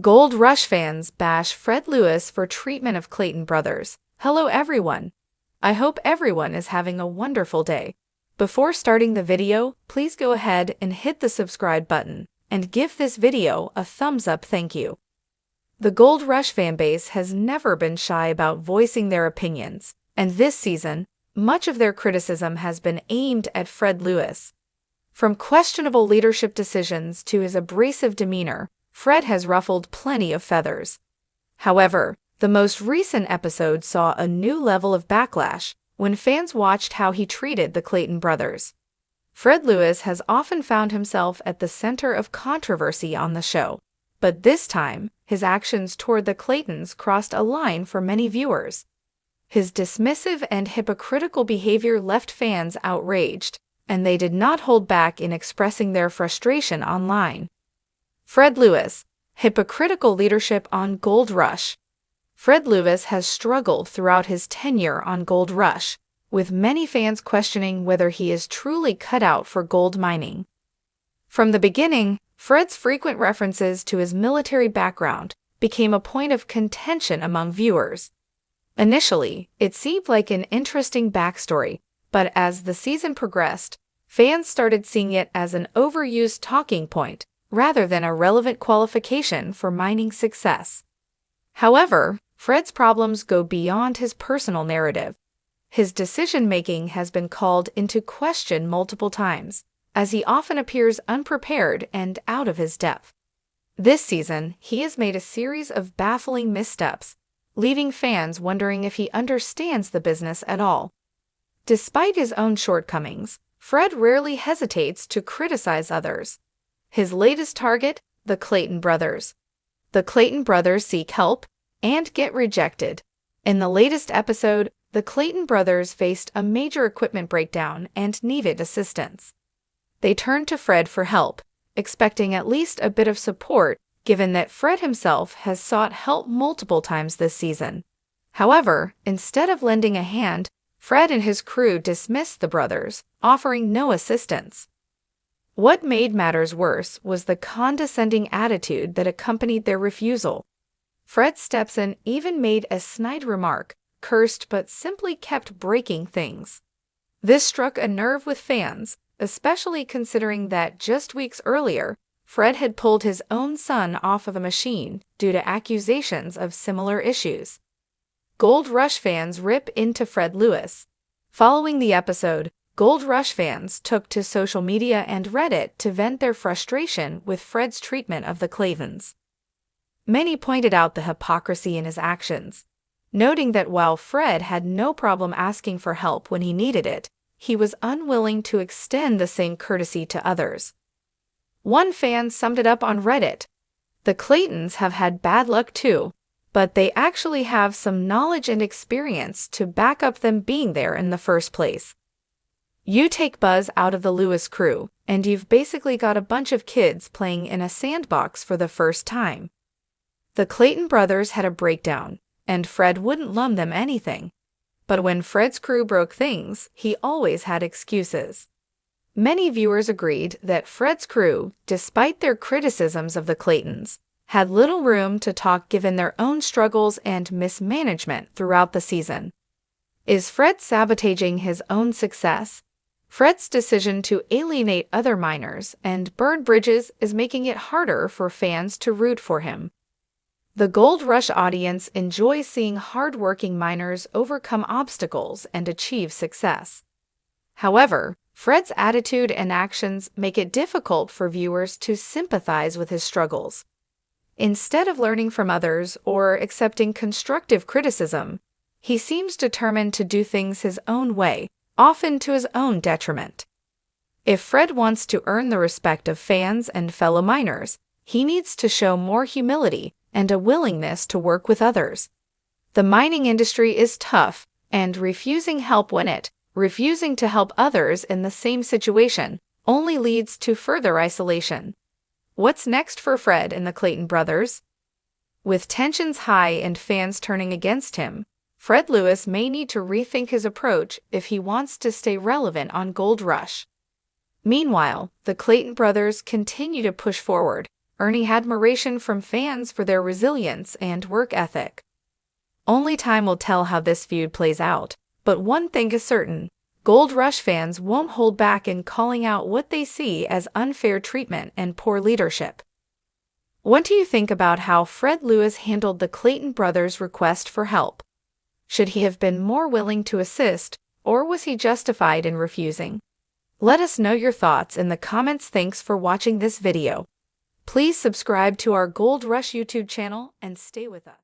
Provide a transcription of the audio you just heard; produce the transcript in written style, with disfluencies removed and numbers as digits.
Gold Rush fans bash Fred Lewis for treatment of Clayton brothers. Hello everyone. I hope everyone is having a wonderful day. Before starting the video, please go ahead and hit the subscribe button and give this video a thumbs up. Thank you. The Gold Rush fanbase has never been shy about voicing their opinions, and this season, much of their criticism has been aimed at Fred Lewis. From questionable leadership decisions to his abrasive demeanor, Fred has ruffled plenty of feathers. However, the most recent episode saw a new level of backlash when fans watched how he treated the Clayton brothers. Fred Lewis has often found himself at the center of controversy on the show, but this time, his actions toward the Claytons crossed a line for many viewers. His dismissive and hypocritical behavior left fans outraged, and they did not hold back in expressing their frustration online. Fred Lewis, hypocritical leadership on Gold Rush. Fred Lewis has struggled throughout his tenure on Gold Rush, with many fans questioning whether he is truly cut out for gold mining. From the beginning, Fred's frequent references to his military background became a point of contention among viewers. Initially, it seemed like an interesting backstory, but as the season progressed, fans started seeing it as an overused talking point rather than a relevant qualification for mining success. However, Fred's problems go beyond his personal narrative. His decision-making has been called into question multiple times, as he often appears unprepared and out of his depth. This season, he has made a series of baffling missteps, leaving fans wondering if he understands the business at all. Despite his own shortcomings, Fred rarely hesitates to criticize others. His latest target, the Clayton brothers. The Clayton brothers seek help and get rejected. In the latest episode, the Clayton brothers faced a major equipment breakdown and needed assistance. They turned to Fred for help, expecting at least a bit of support, given that Fred himself has sought help multiple times this season. However, instead of lending a hand, Fred and his crew dismissed the brothers, offering no assistance. What made matters worse was the condescending attitude that accompanied their refusal. Fred Stepson even made a snide remark, cursed but simply kept breaking things. This struck a nerve with fans, especially considering that just weeks earlier, Fred had pulled his own son off of a machine due to accusations of similar issues. Gold Rush fans rip into Fred Lewis. Following the episode, Gold Rush fans took to social media and Reddit to vent their frustration with Fred's treatment of the Claytons. Many pointed out the hypocrisy in his actions, noting that while Fred had no problem asking for help when he needed it, he was unwilling to extend the same courtesy to others. One fan summed it up on Reddit: "The Claytons have had bad luck too, but they actually have some knowledge and experience to back up them being there in the first place. You take Buzz out of the Lewis crew, and you've basically got a bunch of kids playing in a sandbox for the first time." The Clayton brothers had a breakdown, and Fred wouldn't loan them anything. But when Fred's crew broke things, he always had excuses. Many viewers agreed that Fred's crew, despite their criticisms of the Claytons, had little room to talk given their own struggles and mismanagement throughout the season. Is Fred sabotaging his own success? Fred's decision to alienate other miners and burn bridges is making it harder for fans to root for him. The Gold Rush audience enjoys seeing hard-working miners overcome obstacles and achieve success. However, Fred's attitude and actions make it difficult for viewers to sympathize with his struggles. Instead of learning from others or accepting constructive criticism, he seems determined to do things his own way, often to his own detriment. If Fred wants to earn the respect of fans and fellow miners, he needs to show more humility and a willingness to work with others. The mining industry is tough, and refusing to help others in the same situation only leads to further isolation. What's next for Fred and the Clayton brothers? With tensions high and fans turning against him, Fred Lewis may need to rethink his approach if he wants to stay relevant on Gold Rush. Meanwhile, the Clayton brothers continue to push forward, earning admiration from fans for their resilience and work ethic. Only time will tell how this feud plays out, but one thing is certain: Gold Rush fans won't hold back in calling out what they see as unfair treatment and poor leadership. What do you think about how Fred Lewis handled the Clayton brothers' request for help? Should he have been more willing to assist, or was he justified in refusing? Let us know your thoughts in the comments. Thanks for watching this video. Please subscribe to our Gold Rush YouTube channel and stay with us.